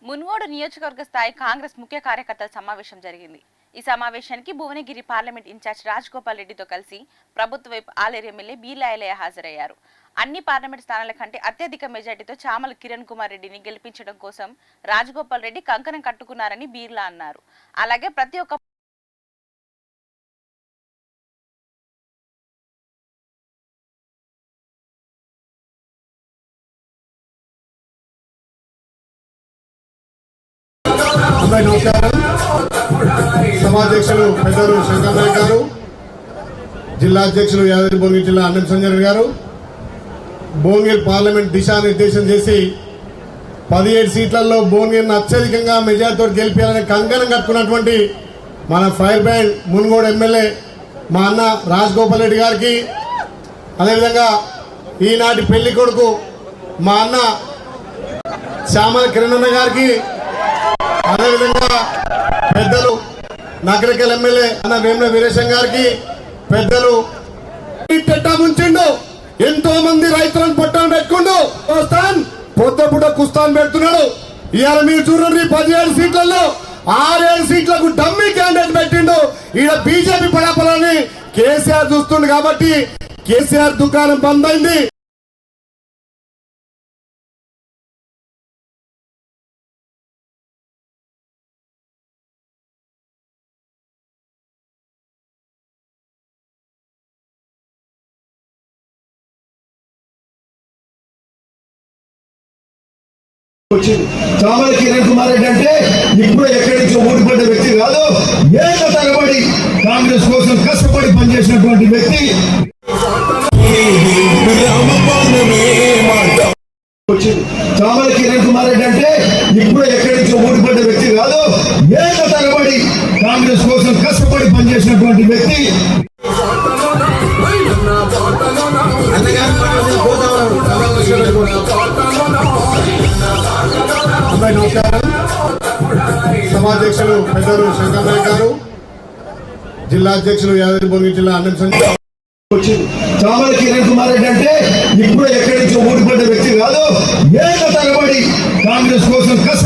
మున్గోడు నియోజకవర్గ స్థాయి కాంగ్రెస్ ముఖ్య కార్యకర్తల సమావేశం జరిగింది. ఈ సమావేశానికి భువనగిరి పార్లమెంట్ ఇన్ఛార్జ్ రాజగోపాల్ రెడ్డితో కలిసి ప్రభుత్వ వైపు ఆలేరు ఎమ్మెల్యే బీర్లా ఐలయ్య హాజరయ్యారు. అన్ని పార్లమెంట్ స్థానాల కంటే అత్యధిక మెజార్టీతో చామల కిరణ్ కుమార్ రెడ్డిని గెలిపించడం కోసం రాజగోపాల్ రెడ్డి కంకణం కట్టుకున్నారని బీర్లా అన్నారు. అలాగే ప్రతి ఒక్క నమస్కారం. సమాధ్యక్షులు పెద్దలు శంకర్ నాయక్ గారు, జిల్లా అధ్యక్షులు యాదాద్రి భువనగిరి జిల్లా అన్నం సంజయ్ గారు, భువనగిరి పార్లమెంట్ దిశానిర్దేశం చేసి 17 సీట్లలో భువనగిరిని అత్యధికంగా మెజార్టీతో గెలిపించాలని కంకణం కట్టుకున్నటువంటి మన ఫైర్ బ్రాండ్ మున్గోడు ఎమ్మెల్యే మా అన్న రాజగోపాల్ రెడ్డి గారికి, అదేవిధంగా ఈనాటి పెళ్లి కొడుకు మా అన్న చామల కిరణ్ గారికి, అదేవిధంగా పెద్దలు నగరికల్ ఎమ్మెల్యే అన్న వేముల వీరేశం గారికి, పెద్దలు ముంచిండు. ఎంతో మంది రైతులను పొట్టను పెట్టుకుంటూ పొద్దుపుట కుస్తాన్ పెడుతున్నాడు. ఇవాళ మీరు చూడండి, 17 సీట్లలో 6-7 సీట్లకు డమ్మీ క్యాండిడేట్ పెట్టిండు. ఈడ బీజేపీ పడాపలని కేసీఆర్ చూస్తుండు కాబట్టి కేసీఆర్ దుకాణం బంద్ అయింది. చామల కిరణ్ కుమార్ రెడ్డి అంటే ఇప్పుడు ఎక్కడి నుంచో ఊడిపడ్డ వ్యక్తి కాదు. ఏళ్ళ తరబడి కాంగ్రెస్ కోసం కష్టపడి పనిచేసినటువంటి వ్యక్తి. చామల కిరణ్ కుమార్ రెడ్డి అంటే ఇప్పుడు ఎక్కడి నుంచో ఊడిపడ్డ వ్యక్తి కాదు. ఏళ్ళ తరబడి కాంగ్రెస్ కోసం కష్టపడి పనిచేసినటువంటి వ్యక్తి. నమస్కారం. సమాధ్యక్షులు పెద్దలు శంకర్ నాయక్ గారు, జిల్లా అధ్యక్షులు యాదాద్రి భువనగిరి జిల్లా అన్నం సంజయ్. చామల కిరణ్ కుమార్ రెడ్డి అంటే ఇప్పుడు ఎక్కడి నుంచో ఊడిపడ్డ వ్యక్తి కాదు. ఏళ్ళ తరబడి కాంగ్రెస్ కోసం